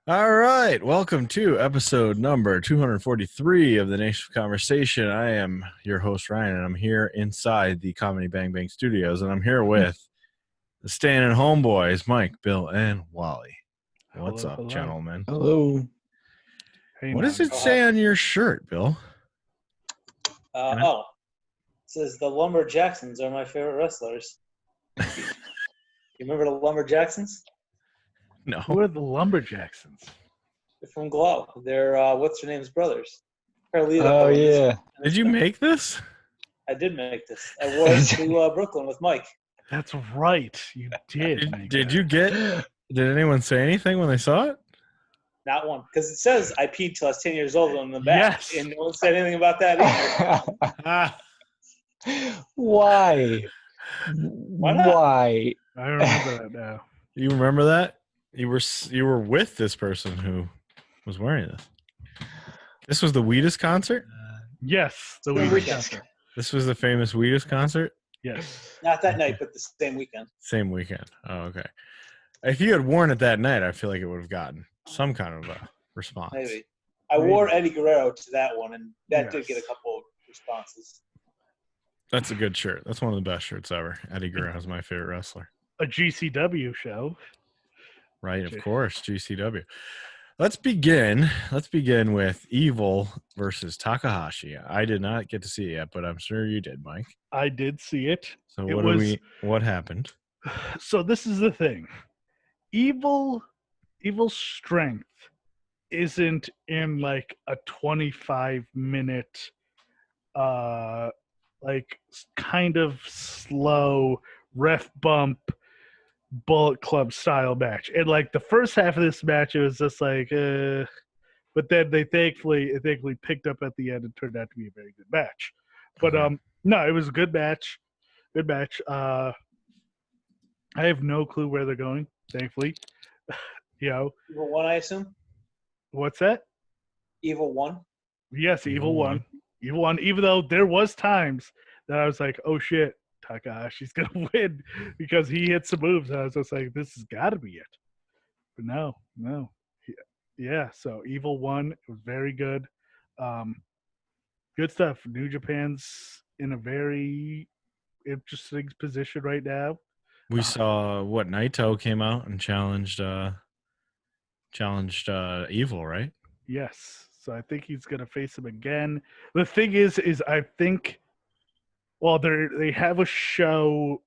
All right, welcome to episode number 243 of the Nation of Conversation. I am your host, Ryan, and I'm here inside the Comedy Bang Bang Studios, and I'm here with the staying at home boys, Mike, Bill, and Wally. What's Hello, up, hello. gentlemen? Hello. Hey, What does man. it say on your shirt, Bill? It says the Lumberjacksons are my favorite wrestlers. You remember the Lumberjacksons? No. Who are the Lumberjacksons? They're from Glow. They're what's her name's brothers. Carlito. Oh, yeah. Did you make this? I did make this. I wore it to Brooklyn with Mike. That's right. You did. Did anyone say anything when they saw it? Not one, because it says I peed till I was 10 years old on the back, Yes. and no one said anything about that either. Why? Why not? Why? I remember that now. You remember that? You were with this person who was wearing this. This was the Wheatus concert? Yes, the The weekend. weekend. This was the famous Wheatus concert? Yes. Not that night, but the same weekend. Same weekend. Oh, okay. If you had worn it that night, I feel like it would have gotten some kind of a response. Maybe. I wore Eddie Guerrero to that one, and that did Yes. get a couple of responses. That's a good shirt. That's one of the best shirts ever. Eddie Guerrero is my favorite wrestler. A GCW show. Right, of course, GCW. Let's begin with Evil versus Takahashi. I did not get to see it yet, but I'm sure you did, Mike. I did see it. So It what happened? So this is the thing. Evil's strength isn't in like a 25-minute like kind of slow ref bump Bullet Club style match. And like the first half of this match, it was just like but then they thankfully picked up at the end and turned out to be a very good match. But Okay. no, it was a good match. Good match. I have no clue where they're going, thankfully. Evil 1, I assume? What's that? Evil 1? Yes, Evil Evil One. 1. Evil 1, even though there was times that I was like, oh shit, Takahashi's going to win because he hit some moves. And I was just like, this has got to be it. But no. Yeah, so Evil 1, it was very good. Good stuff. New Japan's in a very interesting position right now. We saw Naito came out and challenged Evil, right? Yes. So I think he's going to face him again. The thing is I think, well, they have a show.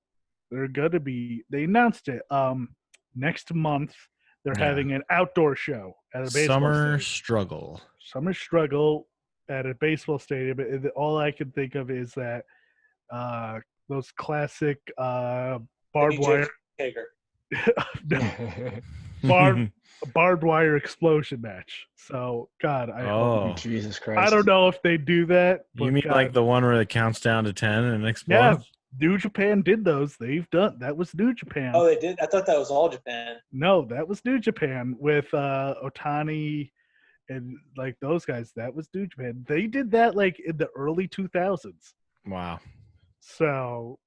They're going to be, they announced it. Next month, they're having an outdoor show at a baseball Summer stadium. Struggle. Summer Struggle at a baseball stadium. All I can think of is that those classic barbed wire. No, barbed wire explosion match. So God, I hope. Jesus Christ. I don't know if they do that. You mean God, like the one where it counts down to 10 and yeah, explodes? New Japan did those. They've done that. Was New Japan? Oh, they did? I thought that was all Japan. No, that was New Japan with Otani and like those guys. That was New Japan. They did that like in the early 2000s. Wow. So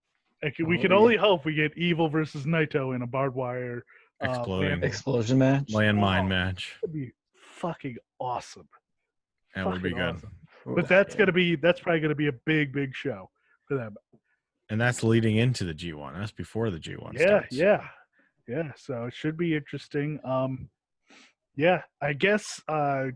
we can only hope we get Evil versus Naito in a barbed wire Exploding. Explosion match. Landmine match. That'd be fucking awesome. That would be good. Awesome. But that's probably gonna be a big show for them. And that's leading into the G1. That's before the G1 Yeah, starts. yeah. So it should be interesting. Yeah, I guess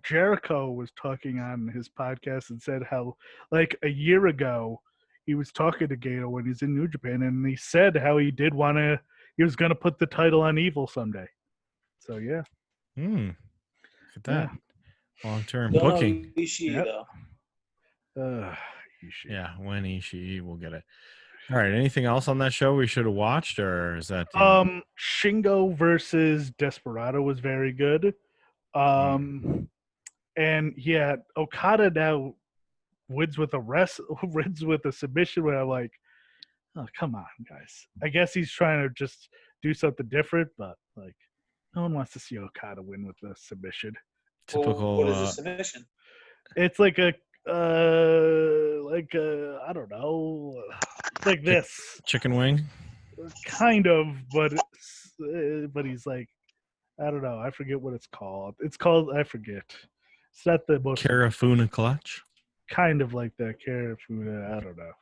Jericho was talking on his podcast and said how like a year ago he was talking to Gato when he's in New Japan, and he said how he was gonna put the title on Evil someday. So yeah. Look at that. Long-term Don't booking. know Ishii, Yep. though. Yeah, when Ishii will get it. All right, anything else on that show we should have watched, or is that Shingo versus Desperado was very good. And yeah, Okada now wins with a submission where I'm like, oh, come on, guys. I guess he's trying to just do something different, but like no one wants to see Okada win with a submission. typical What is a submission? It's like a I don't know, like this chicken wing? kind of, but he's like I don't know. I forget what it's called. It's called, I forget. It's not the most Carafuna clutch. kind of like that Carafuda. I don't know.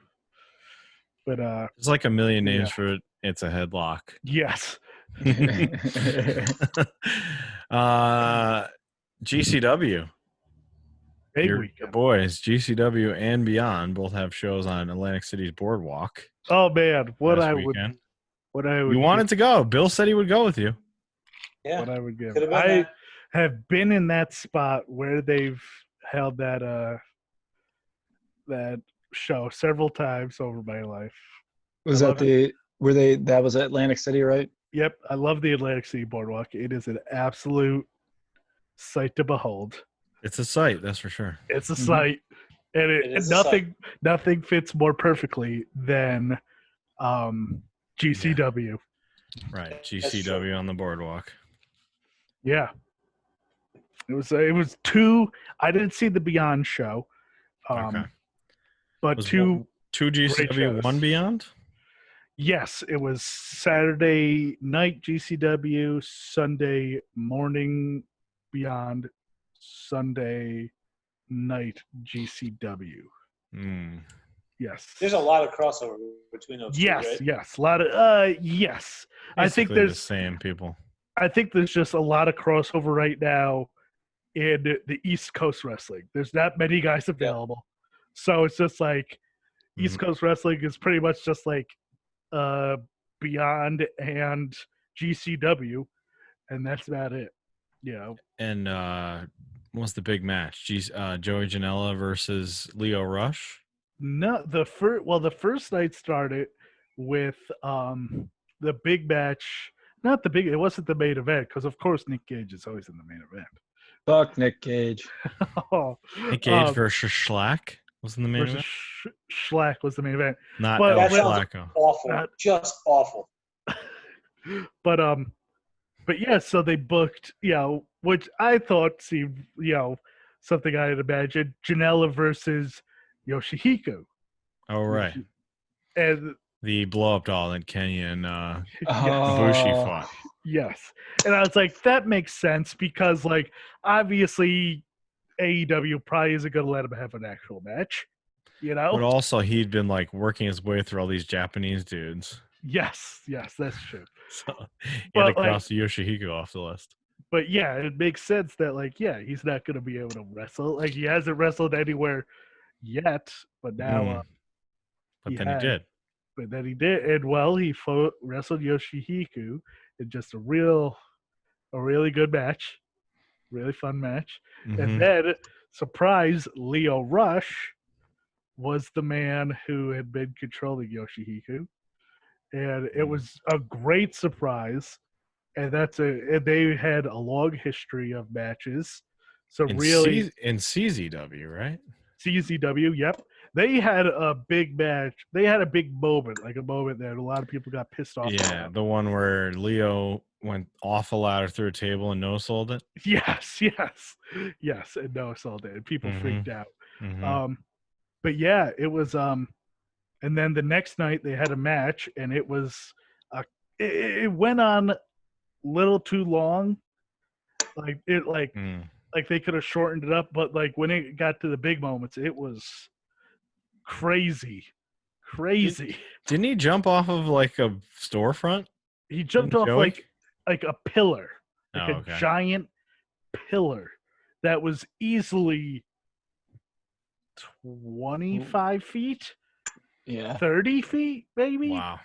But There's like a million names yeah. for it. It's a headlock. Yes. GCW. Big Your weekend. boys, GCW and Beyond, both have shows on Atlantic City's Boardwalk. Oh man, what last I weekend. would You wanted to go. Bill said he would go with you. Yeah. what I would give. Could have been I there. have been in that spot where they've held that show several times over my life. Was I that love that was Atlantic City, right? Yep, I love the Atlantic City Boardwalk. It is an absolute sight to behold. It's a sight, that's for sure. It's a Mhm. sight, and It is a sight. nothing fits more perfectly than GCW. Right. GCW on the Boardwalk. Yeah. It was two. I didn't see the Beyond show, Okay. but Was two. two GCW, shows. one Beyond? Yes, it was Saturday night GCW, Sunday morning Beyond, Sunday night GCW. Yes. There's a lot of crossover between those two, Yes, right? yes, a lot of yes. I think Basically there's the same people. I think there's just a lot of crossover right now in the East Coast wrestling. There's not many guys available. So it's just like East Coast wrestling is pretty much just like Beyond and GCW, and that's about it. You know. And what's the big match? Joey Janela versus Leo Rush? No, the first night started with the big match. Not the big. It wasn't the main event because, of course, Nick Gage is always in the main event. Fuck Nick Gage. Nick Gage versus Schlack was in the main event? Schlack was the main event. Not But El That sounds Schlacko. awful. Just awful. But yeah, so they booked, which I thought seemed, something I had imagined. Janela versus Yoshihiko. Oh, right. And The blow-up doll that Kenya and Ibushi fought. yes. And I was like, that makes sense because, like, obviously AEW probably isn't going to let him have an actual match, But also, he'd been, like, working his way through all these Japanese dudes. Yes, that's true. So he had to But, cross Yoshihiko off the list. But yeah, it makes sense that, like, yeah, he's not going to be able to wrestle. Like, he hasn't wrestled anywhere yet, but now But then he did. But then he did, and well, he wrestled Yoshihiko in just a really good match, really fun match. And then, surprise, Leo Rush was the man who had been controlling Yoshihiko, and it was a great surprise. And they had a long history of matches. So in CZW, right? CZW, yep. They had a big match. They had a big moment, like a moment that a lot of people got pissed off about. The one where Leo went off a ladder through a table and no-sold it. Yes, and no-sold it. And people freaked out. But yeah, it was. And then the next night they had a match, and it was. It went on a little too long. Like they could have shortened it up, but like when it got to the big moments, it was crazy. Didn't he jump off of like a storefront? He jumped off like a pillar, like a giant pillar that was easily 25 feet, 30 feet, maybe. Wow.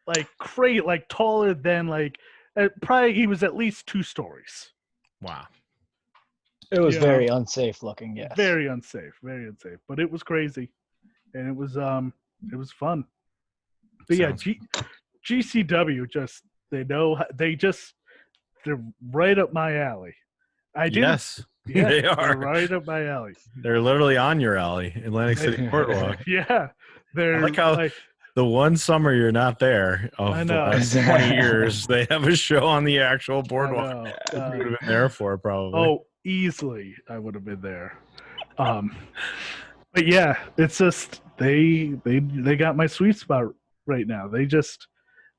Like like taller than probably he was at least 2 stories. Wow. It was very unsafe looking, yes. Very unsafe, but it was crazy, and it was fun. But GCW they're right up my alley. Yes, yeah, they are they're right up my alley. They're literally on your alley, Atlantic City Boardwalk. Yeah, they're I like how the one summer you're not there of the last 20 years, they have a show on the actual boardwalk. You would have been there for probably. Oh, easily, I would have been there. But yeah, it's just they got my sweet spot right now.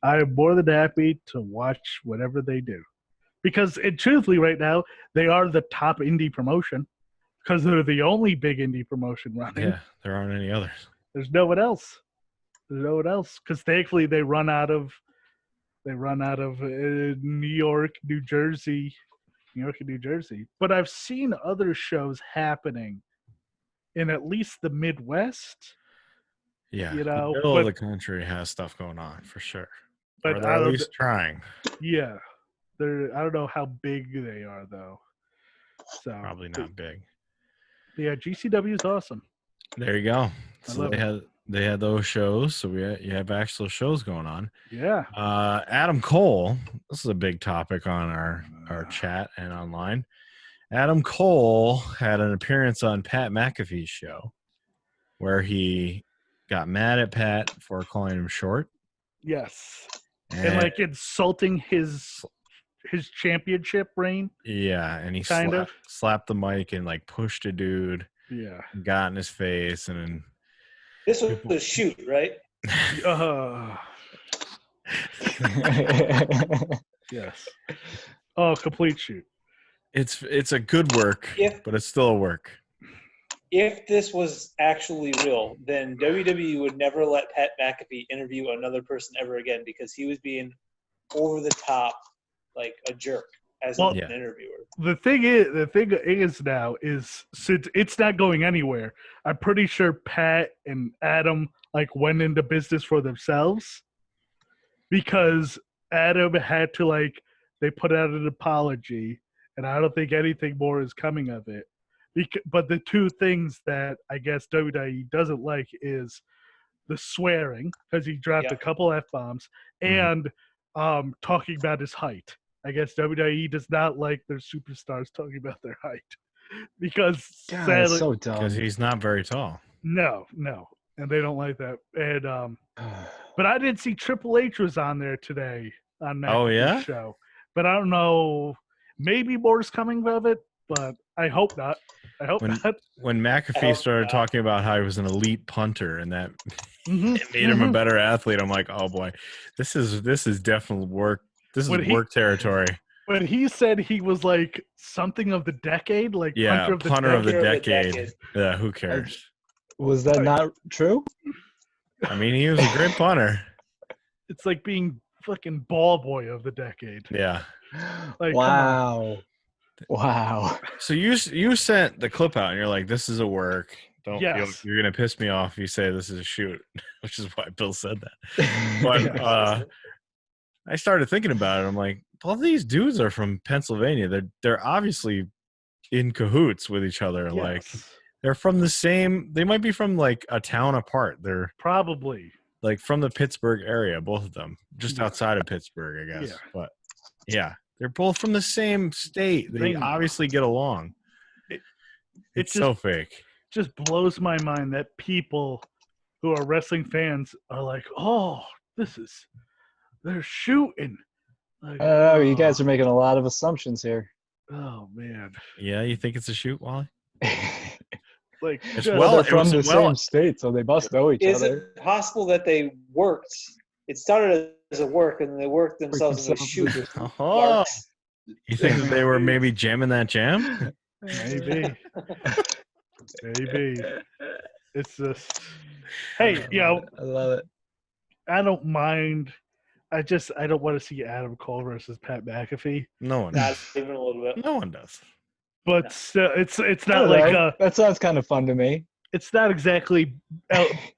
I am more than happy to watch whatever they do. Because truthfully, right now, they are the top indie promotion because they're the only big indie promotion running. Yeah, there aren't any others. There's no one else. There's no one else because thankfully they run out of New York, New Jersey, and New Jersey. But I've seen other shows happening in at least the Midwest. Yeah, You know, the middle but- of the country has stuff going on for sure. But Or they're I at don't- least trying. Yeah, I don't know how big they are though. So Probably not big. Yeah, GCW is awesome. There you go. I So love they had those shows. So you have actual shows going on. Yeah. Adam Cole. This is a big topic on our chat and online. Adam Cole had an appearance on Pat McAfee's show where he got mad at Pat for calling him short. Yes. And like insulting his championship reign. Yeah, and he kind of slapped the mic and like pushed a dude. Yeah. Got in his face and then This was the shoot, right? Yes. Oh, complete shoot. It's a good work, but it's still a work. If this was actually real, then WWE would never let Pat McAfee interview another person ever again because he was being over the top, like a jerk as an interviewer. The thing is now is since it's not going anywhere, I'm pretty sure Pat and Adam like went into business for themselves because Adam had to they put out an apology, and I don't think anything more is coming of it. But the two things that I guess WWE doesn't like is the swearing, because he dropped a couple F-bombs, and talking about his height. I guess WWE does not like their superstars talking about their height. Because sadly, so dumb. Because he's not very tall. No. And they don't like that. And but I didn't see Triple H was on there today on that show. But I don't know. Maybe more's coming of it, but I hope not. Not. When McAfee started talking about how he was an elite punter and that it made him a better athlete, I'm like, oh boy, this is definitely work. This is work territory. When he said he was like something of the decade, like punter of the decade. Yeah, who cares? Was that not true? I mean, he was a great punter. It's like being fucking ball boy of the decade. Yeah. Like, wow. So you sent the clip out and you're like, this is a work. You're gonna piss me off if you say this is a shoot, which is why Bill said that. But I started thinking about it. I'm like, all these dudes are from Pennsylvania. They're obviously in cahoots with each other. Yes. Like they're from the same. They might be from like a town apart. They're probably like from the Pittsburgh area, both of them, just outside of Pittsburgh, I guess. Yeah. But yeah, they're both from the same state. They obviously get along. It's so fake. Just blows my mind that people who are wrestling fans are like, oh, they're shooting. Like, oh, you guys are making a lot of assumptions here. Oh man. Yeah, you think it's a shoot, Wally? Like, they're from the same state, so they must know each other. Is it possible that they worked? It started as a work, and they worked themselves into a shoot. Oh, you think that they were maybe jamming that jam? Maybe. It's just, hey, I love it. I don't mind. I don't want to see Adam Cole versus Pat McAfee. No one Not does. even a little bit. No one does. But still, it's not like that sounds kind of fun to me. It's not exactly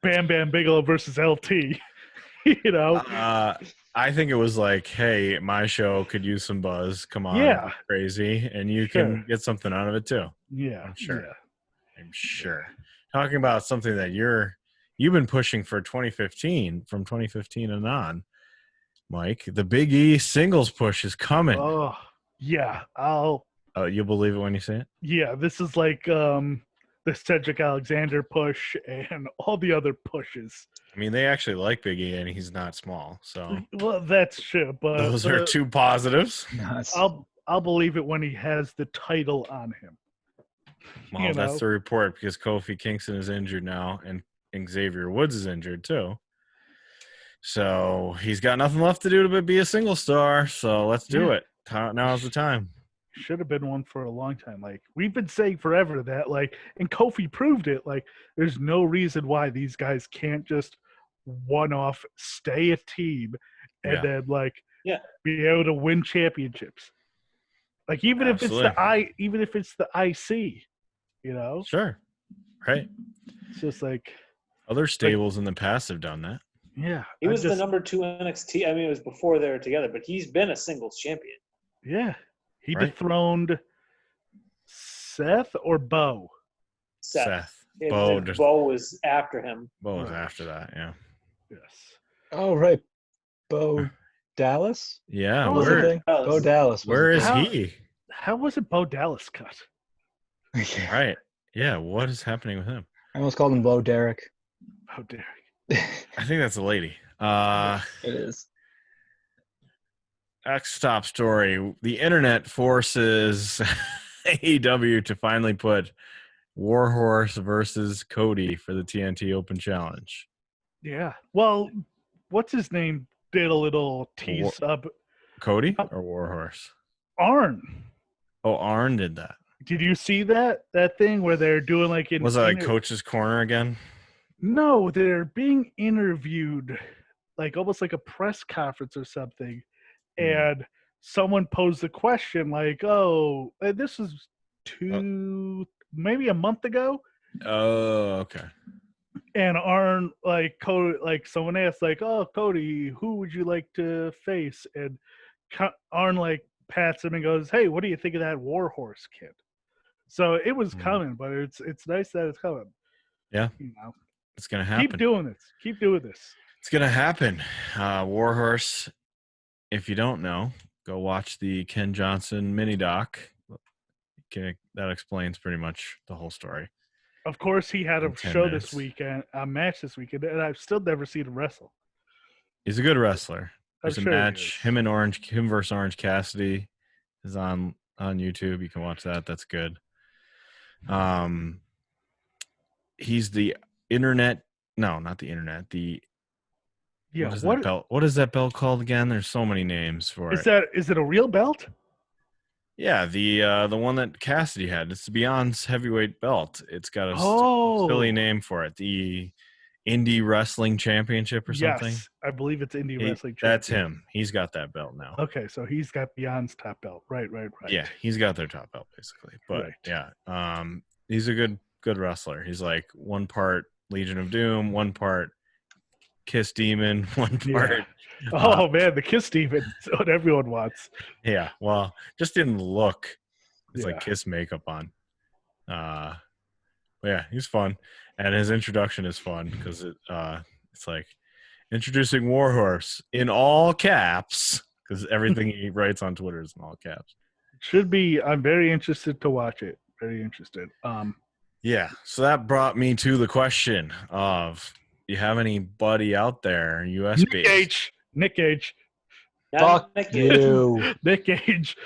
Bam Bam Bigelow versus LT. You know. I think it was like, hey, my show could use some buzz. Come on, crazy, and you can get something out of it too. Yeah, I'm sure. Yeah. I'm sure. Talking about something that you've been pushing for 2015, from 2015 and on, Mike. The Big E singles push is coming. Oh yeah, you'll believe it when you see it. Yeah, this is like the Cedric Alexander push and all the other pushes. I mean, they actually like Big E, and he's not small. So well, that's true. But those are two positives. I'll believe it when he has the title on him. Well, that's the report because Kofi Kingston is injured now, and Xavier Woods is injured too. So he's got nothing left to do but be a single star. So let's do it. Now's the time. Should have been one for a long time. Like, we've been saying forever that, like, and Kofi proved it. Like, there's no reason why these guys can't just one-off stay a team and then, like, be able to win championships. Like, even if it's the IC, you know? Sure. Right. It's just like other stables in the past have done that. Yeah. He was the number 2 NXT. I mean, it was before they were together, but he's been a singles champion. Yeah. He dethroned Seth or Bo? Seth. Bo was after him. Bo was after that, yeah. Yes. Oh, right. Bo Dallas? Yeah. Bo Dallas. Where is he? How was it Bo Dallas cut? Yeah. Right. Yeah. What is happening with him? I almost called him Bo Derek. Bo Derek. I think that's a lady. It is. Next top story. The internet forces AEW to finally put Warhorse versus Cody for the TNT Open Challenge. Yeah. Well, what's his name did a little tease up. Cody or Warhorse? Arn. Oh, Arn did that. Did you see that thing where they're doing like was it like Coach's Corner again? No, they're being interviewed, like almost like a press conference or something, and someone posed the question like, "Oh, this was maybe a month ago." Oh, okay. And Arn, like Cody, like someone asked, like, "Oh, Cody, who would you like to face?" And Arn like pats him and goes, "Hey, what do you think of that Warhorse kid?" So it was coming, but it's nice that it's coming. Yeah, you know, it's gonna happen. Keep doing this. Keep doing this. It's gonna happen. Warhorse. If you don't know, go watch the Ken Johnson mini doc. That explains pretty much the whole story. Of course, he had a show this weekend, a match this weekend, and I've still never seen him wrestle. He's a good wrestler. There's a match. Him versus Orange Cassidy is on YouTube. You can watch that. That's good. He's the internet. No, not the internet. What is that belt called again? There's so many names for it. Is it a real belt? Yeah, the one that Cassidy had. It's the Beyond's heavyweight belt. It's got a silly name for it. The Indie Wrestling Championship or something. Yes, I believe it's Indie Wrestling Championship. That's him. He's got that belt now. Okay, so he's got Beyond's top belt. Right. Yeah, he's got their top belt basically. But yeah, he's a good wrestler. He's like one part Legion of Doom, one part Kiss Demon, one part. Oh man, the Kiss Demon is what everyone wants. Yeah, well, just didn't look. It's like Kiss makeup on. Yeah, he's fun, and his introduction is fun because it's like introducing Warhorse in all caps because everything he writes on Twitter is in all caps. Should be. I'm very interested to watch it. Very interested. Yeah, so that brought me to the question of: do you have anybody out there U.S. based? Nick Gage. Fuck you. Nick Gage.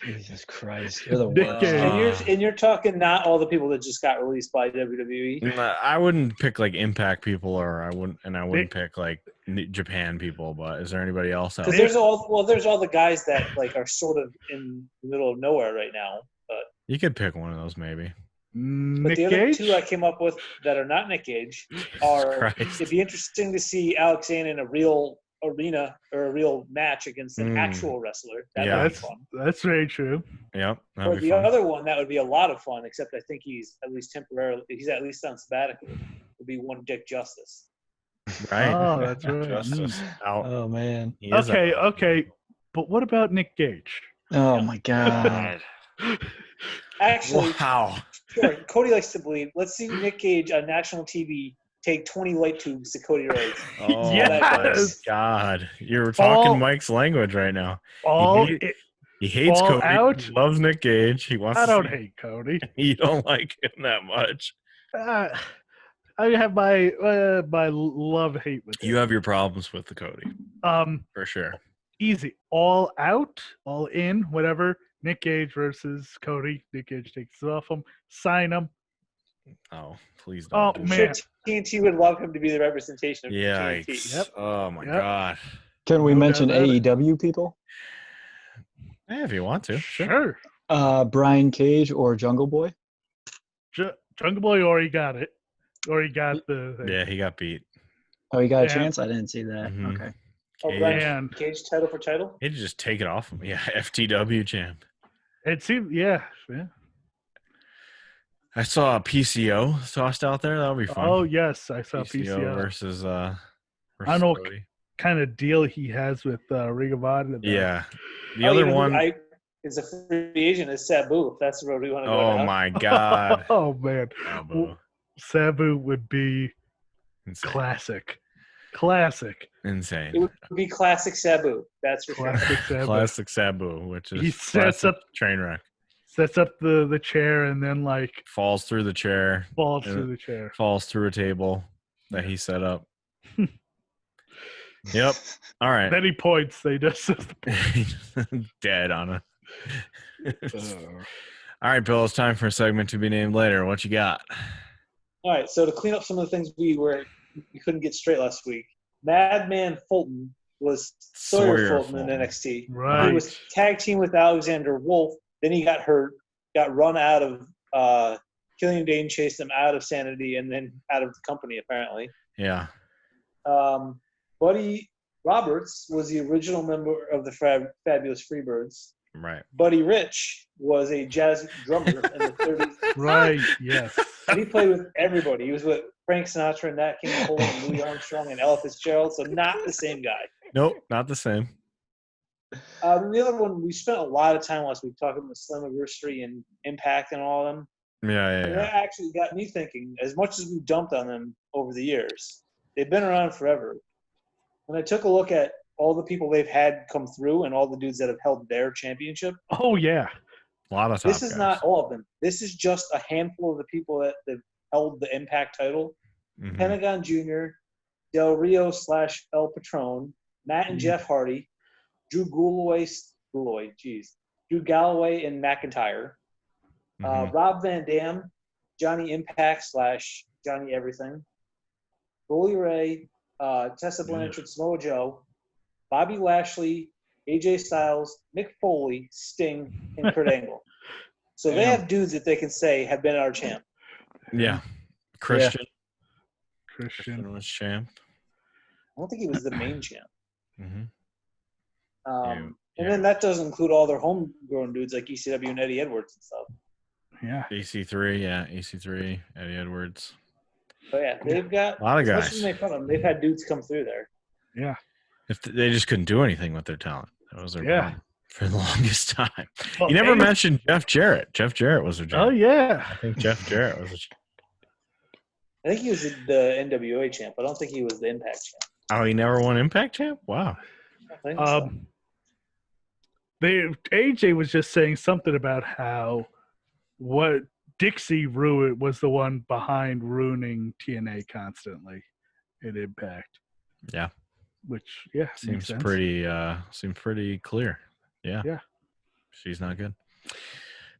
Jesus Christ, you're the worst. And you're talking not all the people that just got released by WWE. I wouldn't pick like Impact people, or I wouldn't pick like Japan people. But is there anybody else out there? There's all the guys that like are sort of in the middle of nowhere right now. But you could pick one of those maybe. But the other two I came up with that are not Nick Gage are. It'd be interesting to see Alex Zane in a real arena or a real match against an actual wrestler. That'd be fun. That's very true. Yep. Or the other one that would be a lot of fun, except I think he's at least on sabbatical. Would be one Dick Justice. Right. Oh, that's right. Justice out. Oh man. Okay. But what about Nick Gage? Oh my God. Actually, wow. Sure. Cody likes to bleed. Let's see Nick Gage on national TV take 20 light tubes to Cody Rhodes. Oh yes! my God. You're talking Mike's language right now. He hates Cody. He loves Nick Gage. I don't hate Cody. You don't like him that much. I have my love-hate with him. You have your problems with the Cody. For sure. Easy. All out, all in, whatever. Nick Gage versus Cody. Nick Gage takes it off him. Sign him. Oh, please Oh, don't. I'm do sure man. TNT would love him to be the representation of that. TNT. Yikes. Yep. Oh, my Yep. God. Can we No mention doubt about it. AEW people? Yeah, if you want to. Sure. Sure. Brian Cage or Jungle Boy? Jungle Boy already got it. Already got the thing. Yeah, he got beat. Oh, he got a And- chance? I didn't see that. Mhm. Okay. Oh, Cage. Brian And Cage title for title? He'd just take it off him. Yeah, FTW champ. it seemed, yeah. I saw a PCO tossed out there. That'll be fun. Oh, yes. I saw PCO PCO. versus I don't know Cody. Kind of deal he has with Ring of Honor. though. Yeah. The Oh, other you know who one. is a free agent is Sabu. If that's the road we want to go Oh down. my God. Oh, man. Sabu. Sabu would be Insane. Classic. It Insane. would be classic Sabu. That's for sure. Classic Sabu. Classic Sabu, which is He sets classic up- train wreck. Sets up the chair and then, like, Falls through the chair. falls Yeah. through the chair. Falls through a table that he set up. Yep. All right. Then he points. They just Dead on it. All right, Bill. It's time for a segment to be named later. What you got? All right, so to clean up some of the things we couldn't get straight last week, Madman Fulton was Sawyer Fulton in NXT. Right. He was tag team with Alexander Wolf. Then he got hurt, got run out of Killian Dane chased him out of Sanity and then out of the company apparently. Yeah. Buddy Roberts was the original member of the Fabulous Freebirds. Right. Buddy Rich was a jazz drummer in the 30s. Right, yes. And he played with everybody. He was with Frank Sinatra and Nat King Cole and Louis Armstrong and Ella Fitzgerald, so not the same guy. Nope, not the same. The other one, we spent a lot of time last week talking about Slammiversary and Impact and all of them. Yeah. And that actually got me thinking, as much as we dumped on them over the years, they've been around forever. When I took a look at all the people they've had come through and all the dudes that have held their championship, Oh, yeah. A lot of top this is guys. not all of them. This is just a handful of the people that have held the Impact title. Mhm. Pentagon Jr., Del Rio / El Patron, Matt and Jeff Hardy, Drew Galloway and McIntyre, Mhm. Rob Van Dam, Johnny Impact / Johnny Everything, Bully Ray, Tessa Blanchard, Samoa Joe, Bobby Lashley, AJ Styles, Mick Foley, Sting, and Kurt Angle. So they have dudes that they can say have been our champ. Yeah. Christian Christian. was champ. I don't think he was the main champ. Mm-hmm. And Yeah. then that doesn't include all their homegrown dudes like ECW and Eddie Edwards and stuff. Yeah. EC3, Eddie Edwards. But yeah, they've got A lot of as much guys. as they make fun of them, they've had dudes come through there. Yeah. If they just couldn't do anything with their talent. That was their Yeah. problem for the longest time. Well, You never AJ mentioned Jeff Jarrett. Jeff Jarrett was a champ. Oh, yeah. I think Jeff Jarrett was a champ. I think he was the NWA champ. I don't think he was the Impact champ. Oh, he never won Impact champ? Wow. I think so. AJ was just saying something about how what Dixie ruined was the one behind ruining TNA constantly in Impact. Yeah. Which, yeah, makes Seems sense. pretty clear. Yeah. Yeah. She's not good.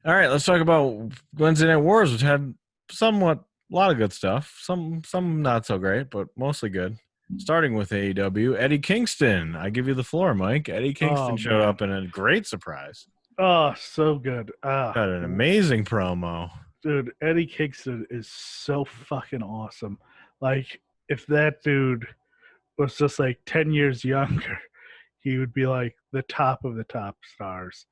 All right, let's talk about Wednesday Night Wars, which had a lot of good stuff. Some not so great, but mostly good. Starting with AEW, Eddie Kingston. I give you the floor, Mike. Eddie Kingston showed man. up in a great surprise. Oh, so good. Had an amazing promo. Dude, Eddie Kingston is so fucking awesome. Like, if that dude was just like 10 years younger, he would be like the top of the top stars.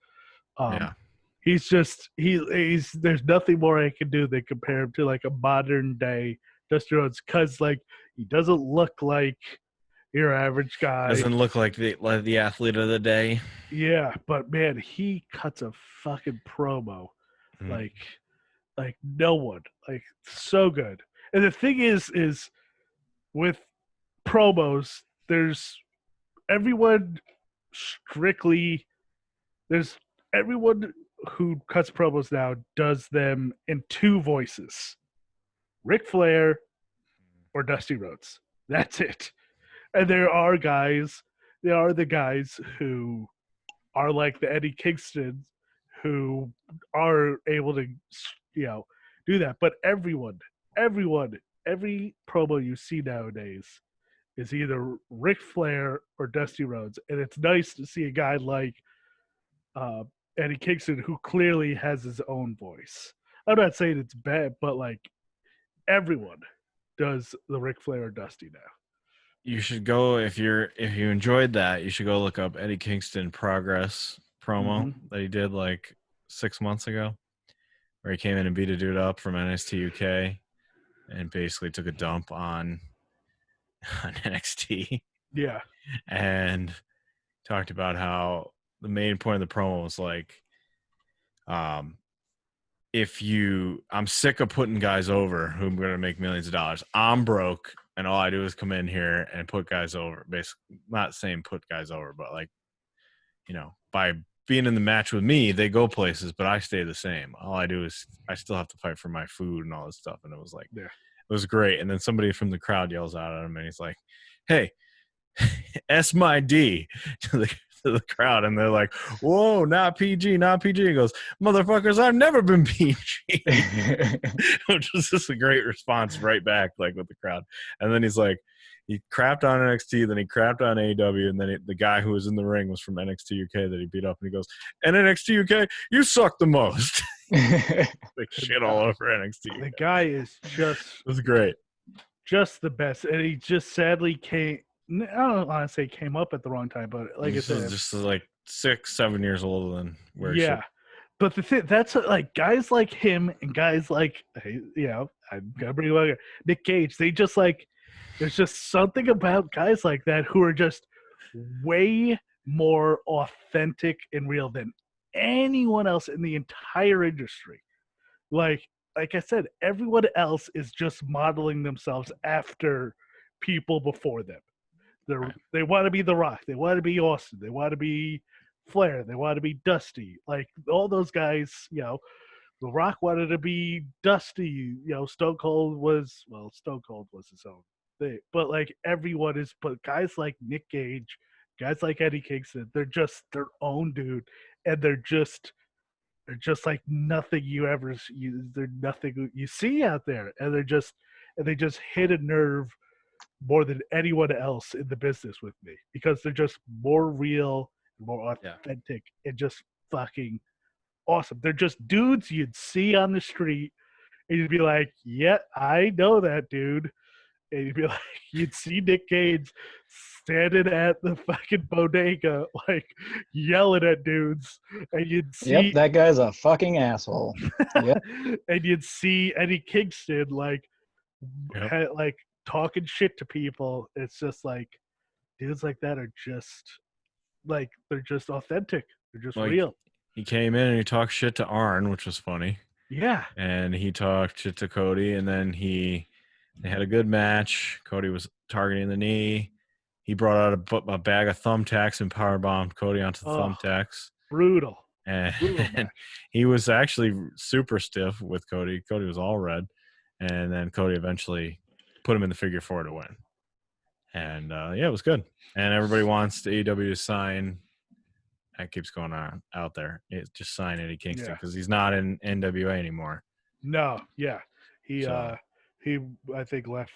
Yeah. He's just he's there's nothing more I can do than compare him to like a modern day Dusty Rhodes, because like he doesn't look like your average guy. Doesn't look like the athlete of the day. Yeah, but man, he cuts a fucking promo Mhm. like no one, like so good. And the thing is with promos, there's everyone who cuts promos now does them in two voices: Ric Flair or Dusty Rhodes. That's it. And there are the guys who are like the Eddie Kingston, who are able to, do that. But everyone, every promo you see nowadays is either Ric Flair or Dusty Rhodes, and it's nice to see a guy like Eddie Kingston who clearly has his own voice. I'm not saying it's bad, but like everyone does the Ric Flair or Dusty now. You should go if you enjoyed that. You should go look up Eddie Kingston Progress promo that he did like 6 months ago, where he came in and beat a dude up from NXT UK and basically took a dump on NXT. Yeah, And talked about how the main point of the promo was like, I'm sick of putting guys over who are going to make millions of dollars. I'm broke, and all I do is come in here and put guys over. Basically, not saying put guys over, but like, by being in the match with me, they go places, but I stay the same. All I do is I still have to fight for my food and all this stuff. And it was like, Yeah. It was great. And then somebody from the crowd yells out at him, and he's like, "Hey, S my D," to the crowd, and they're like, "Whoa, not PG, not PG." He goes, "Motherfuckers, I've never been PG," which was just a great response right back, like with the crowd. And then he's like, he crapped on NXT, then he crapped on AEW, and then the guy who was in the ring was from NXT UK that he beat up, and he goes, "And NXT UK, you suck the most." Like shit all over NXT. the guy is just It was great. just the best, and he just sadly came. I don't want to say came up at the wrong time, but like I This said, is just like 6-7 years older than where he yeah. should. But the thing that's like guys like him and guys like I'm gonna bring him up, Nick Cage. They just like there's just something about guys like that who are just way more authentic and real than anyone else in the entire industry. Like I said, everyone else is just modeling themselves after people before them. They want to be The Rock. They want to be Austin. They want to be Flair. They want to be Dusty. Like all those guys, The Rock wanted to be Dusty. Stone Cold was his own thing. But like everyone is, but guys like Nick Gage, guys like Eddie Kingston, they're just their own dude, and they're just like nothing they're nothing you see out there, and they just hit a nerve more than anyone else in the business with me because they're just more real, more authentic, and just fucking awesome. They're just dudes you'd see on the street, and you'd be like, "Yeah, I know that dude." And you'd be like, you'd see Nick Cage standing at the fucking bodega, like yelling at dudes, and you'd see, Yep, that guy's a fucking asshole. Yep. and you'd see Eddie Kingston like talking shit to people. It's just like dudes like that are just like they're just authentic. They're just real. He came in and he talked shit to Arn, which was funny. Yeah. And he talked shit to Cody, and then they had a good match. Cody was targeting the knee. He brought out a bag of thumbtacks and powerbombed Cody onto the thumbtacks. Brutal. And he was actually super stiff with Cody. Cody was all red. And then Cody eventually put him in the figure four to win. And, it was good. And everybody wants the AEW to sign. That keeps going on out there. Just sign Eddie Kingston because he's not in NWA anymore. No, yeah. He I think left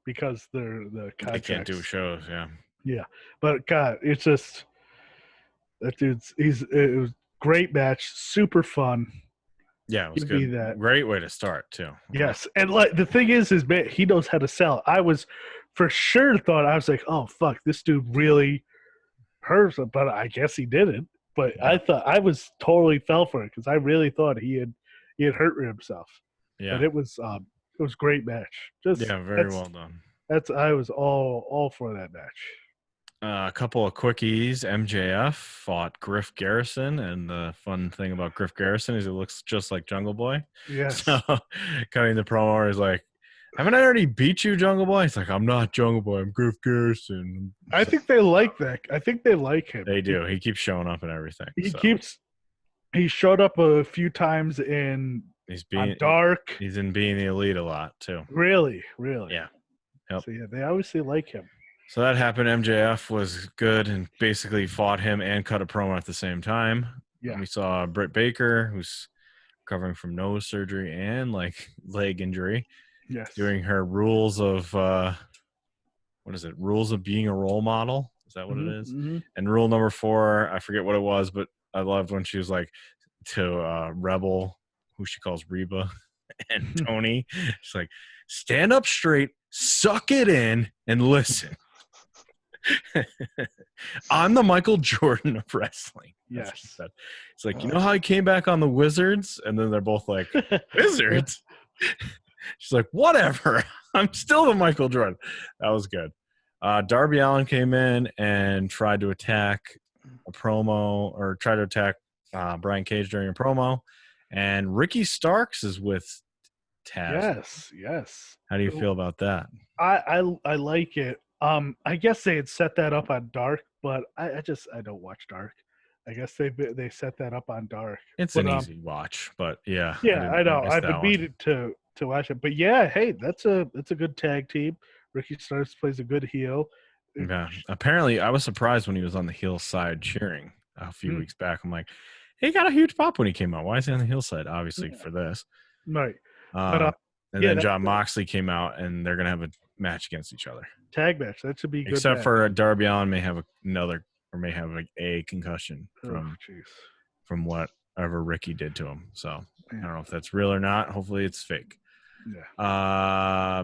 because the contracts. They can't do shows, yeah. Yeah. But God, it's just that dude's it was great match, super fun. Yeah, it was good. That. Great way to start too. Yes. And like the thing is man, he knows how to sell. I was for sure thought I was like, oh fuck, this dude really hurt him, but I guess he didn't. But I thought I was totally fell for it because I really thought he had hurt himself. Yeah. But it was a great match. Very well done. I was all for that match. A couple of quickies. MJF fought Griff Garrison, and the fun thing about Griff Garrison is he looks just like Jungle Boy. Yes. So, cutting the promo, he's like, "Haven't I already beat you, Jungle Boy?" He's like, "I'm not Jungle Boy. I'm Griff Garrison." I think they like that. I think they like him. They do. He keeps showing up and everything. He showed up a few times in Dark. He's in Being the Elite a lot too. Really? Yeah. Yep. So they obviously like him. So that happened. MJF was good and basically fought him and cut a promo at the same time. Yeah. And we saw Britt Baker, who's recovering from nose surgery and like leg injury, Yes. doing her rules of what is it? Rules of being a role model. Is that what it is? Mm-hmm. And rule number 4, I forget what it was, but I loved when she was like to Rebel, who she calls Reba, and Tony. She's like, stand up straight, suck it in, and listen. I'm the Michael Jordan of wrestling. That's what she Yes. said. It's like, you know how he came back on the Wizards? And then they're both like, Wizards? She's like, whatever. I'm still the Michael Jordan. That was good. Darby Allin came in and tried to attack a promo, or tried to attack Brian Cage during a promo. And Ricky Starks is with Taz. Yes. How do you feel about that? I like it. I guess they had set that up on Dark, but I don't watch Dark. I guess they set that up on Dark. It's an easy watch, but yeah. Yeah, I know. I've been meaning to watch it, but yeah, hey, that's a good tag team. Ricky Starks plays a good heel. Yeah. Apparently, I was surprised when he was on the heel side cheering a few weeks back. I'm like, he got a huge pop when he came out. Why is he on the heel side? Obviously for this. Right. And then John Moxley came out, and they're gonna have a match against each other. Tag match. That should be good. Except for Darby Allin may have may have a concussion from whatever Ricky did to him. So I don't know if that's real or not. Hopefully it's fake. Yeah.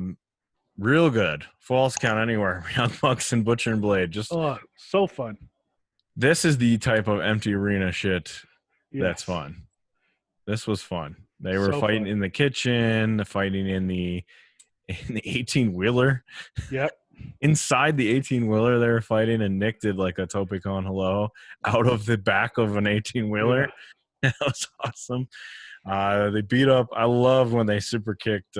Real good. Falls count anywhere. Young Bucks and Butcher and Blade. Just so fun. This is the type of empty arena shit that's Yes. fun. This was fun. They were So fighting fun. in the kitchen, fighting in the 18-wheeler. Yep. Inside the 18-wheeler, they were fighting, and Nick did like a Tope Con hello out of the back of an 18-wheeler. Yeah. That was awesome. They beat up. I love when they super kicked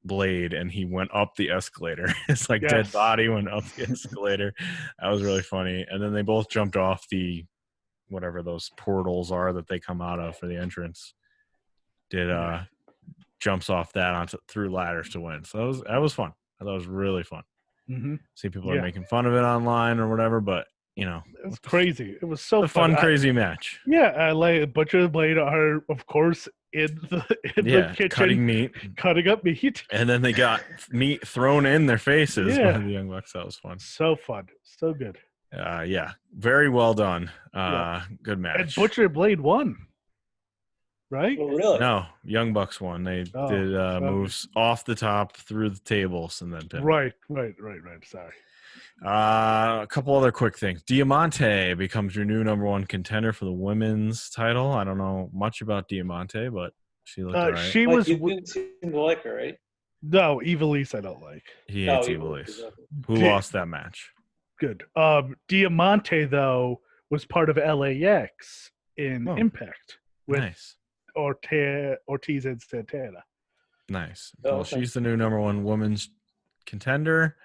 Blade, and he went up the escalator. It's like dead body went up the escalator. That was really funny. And then they both jumped off the whatever those portals are that they come out of for the entrance. Jumps off that through ladders to win. So that was fun. I thought it was really fun. Mm-hmm. See, people are making fun of it online or whatever, but you know, it was crazy. It was so fun, crazy match. Yeah, I like Butcher and Blade are of course in the kitchen cutting up meat, and then they got meat thrown in their faces by the Young Bucks. That was fun. So fun, so good. Very well done. Good match. And Butcher and Blade won. Right? Oh, really? No, Young Bucks won. They did moves off the top through the tables and then pinned. Right. Sorry. A couple other quick things. Diamante becomes your new number 1 contender for the women's title. I don't know much about Diamante, but she looked all right. She like was. You didn't seem to like her, right? No, Evilise I don't like. He hates Evilise. Who lost that match? Good. Diamante though was part of LAX in Impact with Ortiz and Santana. Nice. Well, she's the new number 1 women's contender.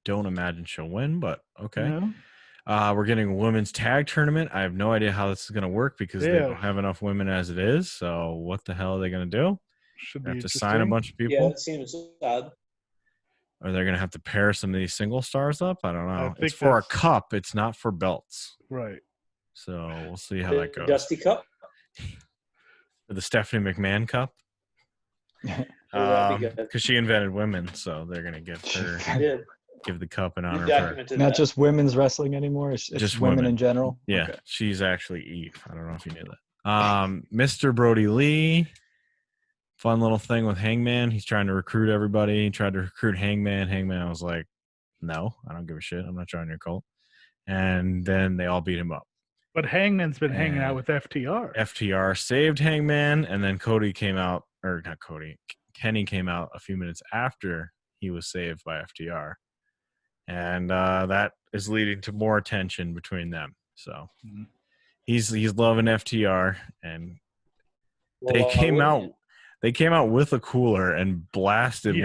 Don't imagine she'll win, but okay. No. We're getting a women's tag tournament. I have no idea how this is going to work because they don't have enough women as it is. So what the hell are they going to do? They have to sign a bunch of people. Yeah, that seems odd. Or they're going to have to pair some of these single stars up? I don't know. It's for a cup. It's not for belts. Right. So we'll see how that goes. Dusty Cup? The Stephanie McMahon Cup. Because she invented women, so they're going to give her give the cup in honor of her. Not just women's wrestling anymore. It's just women in general. Yeah, she's actually Eve. I don't know if you knew that. Mr. Brody Lee. Fun little thing with Hangman. He's trying to recruit everybody. He tried to recruit Hangman. Hangman was like, no, I don't give a shit. I'm not joining your cult. And then they all beat him up. But Hangman's been hanging out with FTR. FTR saved Hangman, and then Kenny came out a few minutes after he was saved by FTR. And that is leading to more tension between them. So he's loving FTR, and they came out with a cooler and blasted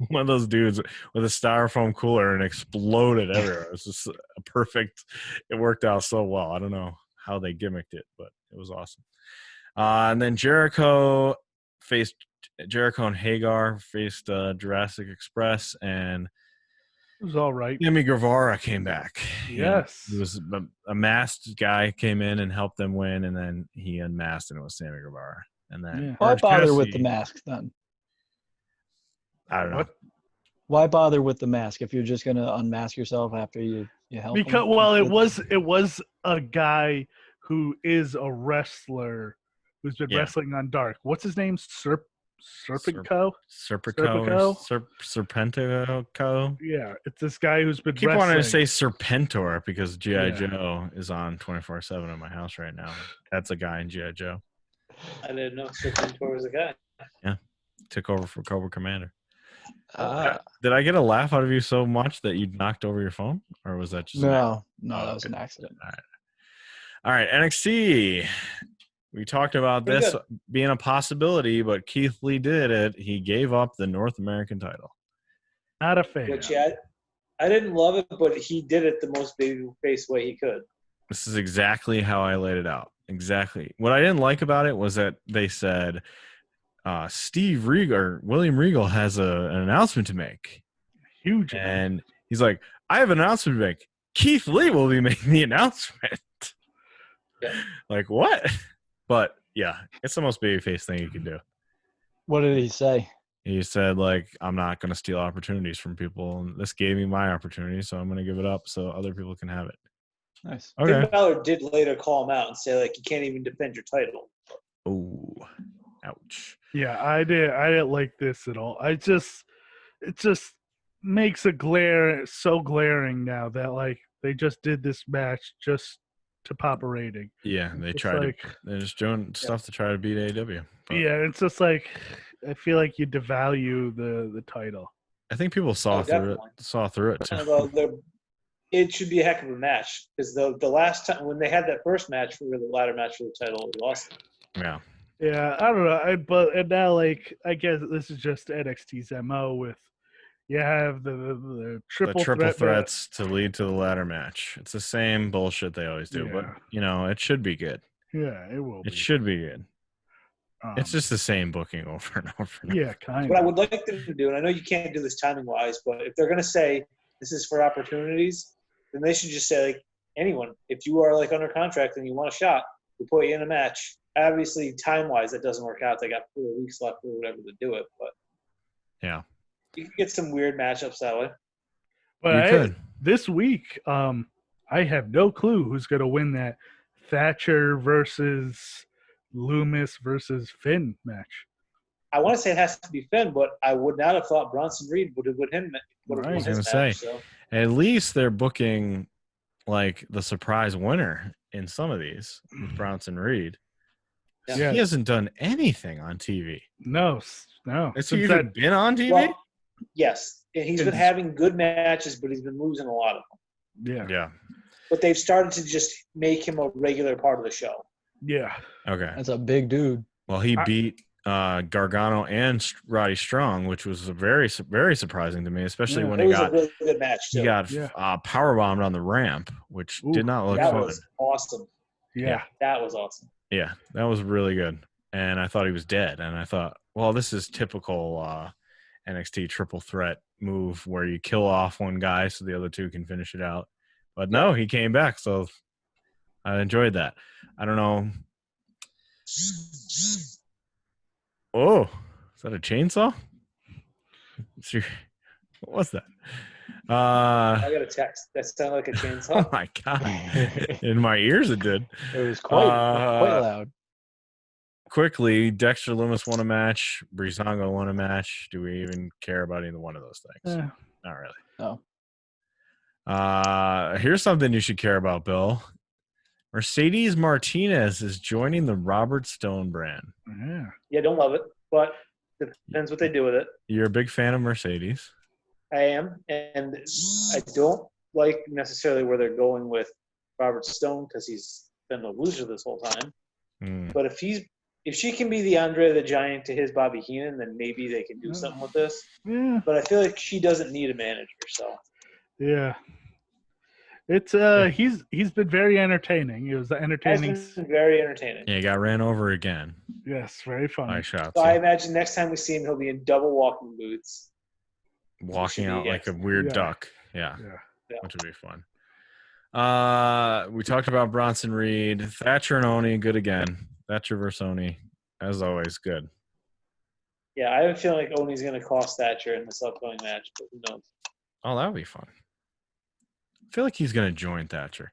one of those dudes with a styrofoam cooler and exploded everywhere. It was just a perfect. It worked out so well. I don't know how they gimmicked it, but it was awesome. And then Jericho and Hagar faced Jurassic Express, and It was all right. Sammy Guevara came back. Yes. He was a masked guy came in and helped them win, and then he unmasked, and it was Sammy Guevara. And then Why Orange bother with Cassidy- the mask then? I don't know. What? Why bother with the mask if you're just gonna unmask yourself after you help Because him? well, it was a guy who is a wrestler who's been wrestling on Dark. What's his name? Serpentico? Serpentico. Yeah, it's this guy who's been Keep wrestling. wanting to say Serpentor because G.I. Yeah. Joe is on 24/7 in my house right now. That's a guy in G.I. Joe. I didn't know Serpentor was a guy. Took over for Cobra Commander. Ah. Did I get a laugh out of you so much that you knocked over your phone? Or was that just No, that Oh, was okay. an accident. All right, NXT. We talked about Pretty this good. being a possibility, but Keith Lee did it. He gave up the North American title. Not a fan. Which I didn't love it, but he did it the most babyface way he could. This is exactly how I laid it out. Exactly. What I didn't like about it was that they said Steve Regal or William Regal has an announcement to make. Huge. And he's like, I have an announcement to make. Keith Lee will be making the announcement. Yeah. Like, what? But, yeah, it's the most babyface thing you can do. What did he say? He said, like, I'm not going to steal opportunities from people. And this gave me my opportunity, so I'm going to give it up so other people can have it. Nice. Okay. Finn Balor did later call him out and say, like, you can't even defend your title. Oh, ouch. Yeah, I didn't like this at all. It just makes a so glaring now that like they just did this match just to pop a rating. Yeah, they It's tried like, they're just doing stuff to try to beat AEW. But yeah, it's just like I feel like you devalue the title. I think people saw through it too. Although it should be a heck of a match because the last time when they had that first match for the ladder match for the title, it lost. Yeah. Yeah, I don't know. And now like I guess this is just NXT's MO with you have the triple threats to lead to the ladder match. It's the same bullshit they always do, but it should be good. Yeah, it will. It should be good. It's Um, just the same booking over and over. Yeah, kind What I of. would like them to do, and I know you can't do this timing wise, but if they're going to say this is for opportunities, then they should just say, like, anyone, if you are like under contract and you want a shot, we put you in a match. Obviously, time wise, that doesn't work out. They got 4 weeks left or whatever to do it, but Yeah. you can get some weird matchups that way. But this week, I have no clue who's going to win that Thatcher versus Loomis versus Finn match. I want to say it has to be Finn, but I would not have thought Bronson Reed would have won him. Right. I was going to say, at least they're booking like the surprise winner in some of these with Bronson Reed. Yeah. He hasn't done anything on TV. No. Has he even been on TV? Well, yes. He's been having good matches, but he's been losing a lot of them. Yeah. But they've started to just make him a regular part of the show. Yeah. Okay. That's a big dude. Well, he beat Gargano and Roddy Strong, which was very, very surprising to me, especially when it was a really good match, too. he got powerbombed on the ramp, which did not look that fun. was awesome. Yeah. That was awesome. Yeah, that was really good. And I thought he was dead. And I thought, well, this is typical NXT triple threat move where you kill off one guy so the other two can finish it out. But no, he came back, so I enjoyed that. I don't know. Oh, is that a chainsaw? What was that? I got a text. That sounded like a chainsaw. Oh my god! In my ears, it did. It was quite loud. Quickly, Dexter Loomis won a match. Breezango won a match. Do we even care about either one of those things? Not really. No. Here's something you should care about, Bill. Mercedes Martinez is joining the Robert Stone brand. Yeah, don't love it, but it depends what they do with it. You're a big fan of Mercedes. I am, and I don't like necessarily where they're going with Robert Stone because he's been the loser this whole time. But if she can be the Andre the Giant to his Bobby Heenan, then maybe they can do something with this. Yeah. But I feel like she doesn't need a manager, so. Yeah. It's he's been very entertaining. It was entertaining. Has been very entertaining. Yeah, he got ran over again. Yes, very funny. Nice shots. So I imagine next time we see him, he'll be in double walking boots. Walking out like a weird duck. Yeah, Yeah. which would be fun. We talked about Bronson Reed, Thatcher and Oni, good again. Thatcher versus Oni, as always, good. Yeah, I have a feeling like Oni's going to cost Thatcher in this upcoming match, but who knows? Oh, that would be fun. I feel like he's going to join Thatcher.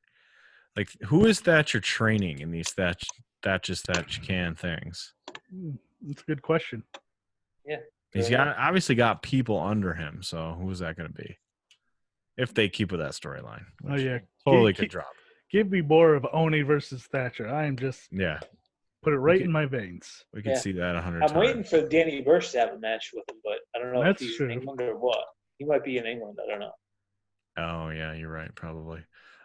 Like, who is Thatcher training in these Thatch can things? That's a good question. Yeah. He's got obviously got people under him, so who's that going to be? If they keep with that storyline. Oh, yeah. Totally could drop. Give me more of Oni versus Thatcher. I am just put it right in my veins. We could see that 100 times. I'm waiting for Danny Burch to have a match with him, but I don't know That's if he's true. in England or what. He might be in England. I don't know. Oh, yeah, you're right, probably.